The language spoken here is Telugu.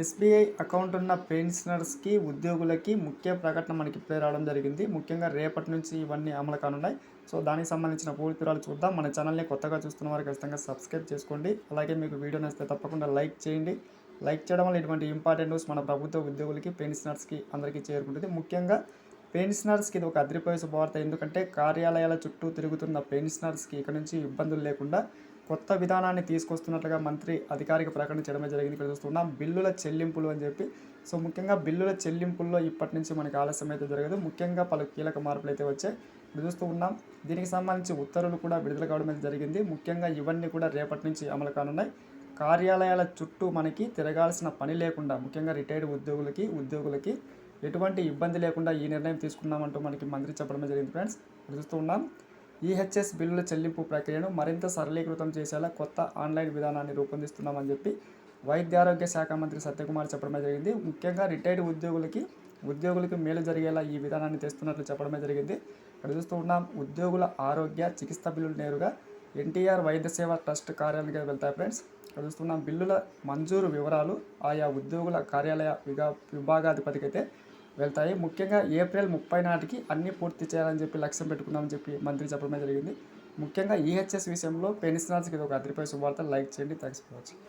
ఎస్బీఐ అకౌంట్ ఉన్న పెన్షనర్స్కి ఉద్యోగులకి ముఖ్య ప్రకటన మనకి ఇప్పుడే రావడం జరిగింది. ముఖ్యంగా రేపటి నుంచి ఇవన్నీ అమలు కానున్నాయి. సో దానికి సంబంధించిన పూర్తి వివరాలు చూద్దాం. మన ఛానల్ని కొత్తగా చూస్తున్న వారు ఖచ్చితంగా సబ్స్క్రైబ్ చేసుకోండి. అలాగే మీకు వీడియో నచ్చితే తప్పకుండా లైక్ చేయండి. లైక్ చేయడం వల్ల ఇటువంటి ఇంపార్టెంట్ న్యూస్ మన ప్రభుత్వ ఉద్యోగులకి, పెన్షనర్స్కి అందరికీ చేరుకుంటుంది. ముఖ్యంగా పెన్షనర్స్కి ఇది ఒక అదిరిపోయే శుభవార్త. ఎందుకంటే కార్యాలయాల చుట్టూ తిరుగుతున్న పెన్షనర్స్కి ఇక నుంచి ఇబ్బందులు లేకుండా కొత్త విధానాన్ని తీసుకొస్తున్నట్లుగా మంత్రి అధికారిక ప్రకటన చేయడమే జరిగింది. ఇక్కడ చూస్తున్నాం బిల్లుల చెల్లింపులు అని చెప్పి. సో ముఖ్యంగా బిల్లుల చెల్లింపుల్లో ఇప్పటి నుంచి మనకి ఆలస్యం అయితే జరగదు. ముఖ్యంగా పలు కీలక మార్పులు అయితే వచ్చాయి. ఇప్పుడు చూస్తూ ఉన్నాం. దీనికి సంబంధించి ఉత్తర్వులు కూడా విడుదల కావడం అయితే జరిగింది. ముఖ్యంగా ఇవన్నీ కూడా రేపటి నుంచి అమలు కానున్నాయి. కార్యాలయాల చుట్టూ మనకి తిరగాల్సిన పని లేకుండా, ముఖ్యంగా రిటైర్డ్ ఉద్యోగులకి ఎటువంటి ఇబ్బంది లేకుండా ఈ నిర్ణయం తీసుకున్నామంటూ మనకి మంత్రి చెప్పడమే జరిగింది. ఫ్రెండ్స్ ఇప్పుడు చూస్తూ ఉన్నాం. ఈహెచ్ఎస్ బిల్లుల చెల్లింపు ప్రక్రియను మరింత సరళీకృతం చేసేలా కొత్త ఆన్లైన్ విధానాన్ని రూపొందిస్తున్నామని చెప్పి వైద్య ఆరోగ్య శాఖ మంత్రి సత్యకుమార్ చెప్పడమే జరిగింది. ముఖ్యంగా రిటైర్డ్ ఉద్యోగులకి మేలు జరిగేలా ఈ విధానాన్ని తెస్తున్నట్లు చెప్పడమే జరిగింది. ఇక్కడ చూస్తూ ఉన్నాం. ఉద్యోగుల ఆరోగ్య చికిత్స బిల్లులు నేరుగా ఎన్టీఆర్ వైద్య సేవ ట్రస్ట్ కార్యాలయానికి వెళ్తాయి. ఫ్రెండ్స్ ఇక్కడ చూస్తున్నాం. బిల్లుల మంజూరు వివరాలు ఆయా ఉద్యోగుల కార్యాలయ విభాగాధిపతికి అయితే వెళ్తాయి. ముఖ్యంగా ఏప్రిల్ 30 నాటికి అన్నీ పూర్తి చేయాలని చెప్పి లక్ష్యం పెట్టుకున్నామని చెప్పి మంత్రి చెప్పడమే జరిగింది. ముఖ్యంగా ఈహెచ్ఎస్ విషయంలో పెన్షనర్స్కి ఇది ఒక అదిరిపోయే శుభవార్త. లైక్ చేయండి. Thanks for watching.